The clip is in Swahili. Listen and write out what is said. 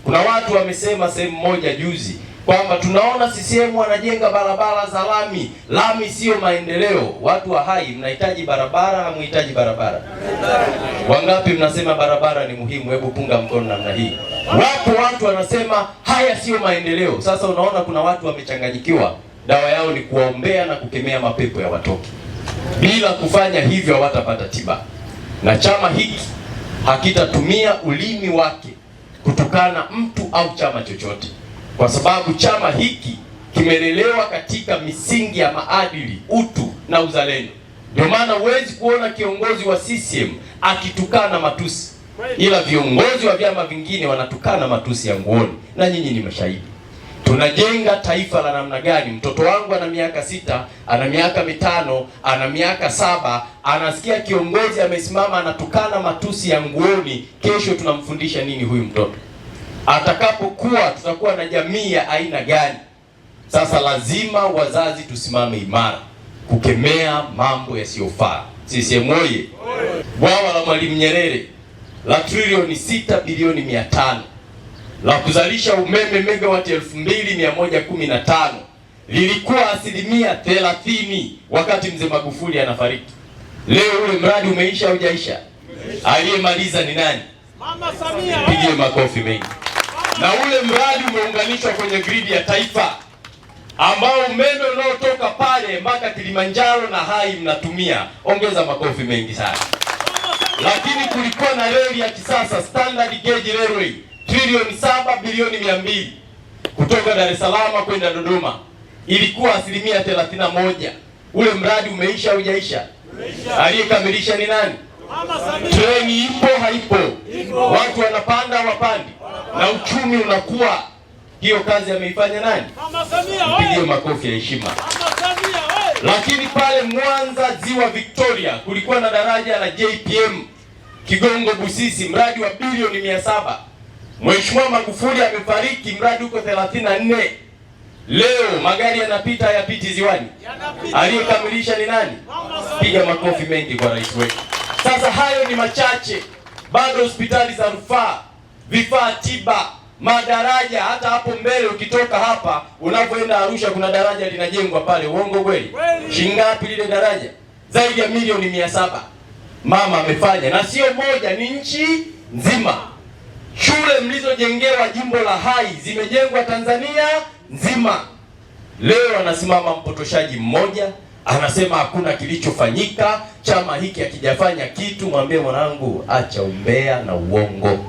Kuna watu wamesema sehemu moja juzi kwamba tunaona CCM wanajenga barabara za lami. Lami sio maendeleo. Watu wa Hai, mnahitaji barabara, hamhitaji barabara? Wangapi mnasema barabara ni muhimu? Hebu punga mkono namna hii. Wapo watu wanasema haya sio maendeleo. Sasa unaona kuna watu wamechanganyikiwa. Dawa yao ni kuwaombea na kukemea mapepo ya watoke. Bila kufanya hivyo hawatapata tiba. Na chama hiki hakitatumia ulimi wake kutukana mtu au chama chochote, kwa sababu chama hiki kimelelewa katika misingi ya maadili, utu na uzalendo. Ndio maana huwezi kuona kiongozi wa CCM akitukana matusi, ila viongozi wa vyama vingine wanatukana matusi ya nguoni, na nyinyi ni mashahidi. Tunajenga taifa la namna gani? Mtoto wangu ana miaka 6, ana miaka 5, ana miaka 7, anasikia kiongozi amesimama anatukana matusi ya nguoni. Kesho tunamfundisha nini huyu mtoto? Atakapokuwa tutakuwa na jamii ya aina gani? Sasa lazima wazazi tusimame imara kukemea mambo yasiyofaa. CCM oye! Bwawa la Mwalimu Nyerere la trilioni 6 bilioni 500 la kuzalisha umeme megawati 2115 lilikuwa 30% wakati mzee Magufuli anafariki. Leo ule mradi umeisha au hujaisha? Aliyemaliza ni nani? Mama Samia. Pigie makofi mengi. Na ule mradi umeunganishwa kwenye gridi ya taifa, ambao umeme unaotoka pale mpaka Kilimanjaro na Hai mnatumia. Ongeza makofi mengi sana. Lakini kulikuwa na reli ya kisasa standard gauge railway trilioni 7 bilioni 200 kutoka Dar es Salaam kwenda Dodoma, ilikuwa 31%. Ule mradi umeisha au hujaisha? Aliyekamilisha ni nani? Mama Samia. Treni ipo haipo? Watu wanapanda wapandi, na uchumi unakuwa. Hiyo kazi ameifanya nani? Mama Samia. Mpigie makofi ya heshima. Mama Samia. Lakini pale Mwanza Ziwa Victoria kulikuwa na daraja la JPM Kigongo Busisi, mradi wa bilioni 700. Mheshimiwa Magufuli amefariki, mradi uko 34. Leo magari yanapita hayapiti ziwani? Aliyekamilisha ni nani? Piga makofi mengi kwa rais wetu. Sasa hayo ni machache, bado hospitali za rufaa, vifaa tiba, madaraja. Hata hapo mbele ukitoka hapa unapoenda Arusha kuna daraja linajengwa pale. Uongo kweli? Shingapi lile daraja? Zaidi ya milioni 700. Mama amefanya, na sio moja, ni nchi nzima. Shule mlizojengewa jimbo la Hai zimejengwa Tanzania nzima. Leo anasimama mpotoshaji mmoja anasema hakuna kilichofanyika, chama hiki hakijafanya kitu. Mwambie mwanangu, acha umbea na uongo.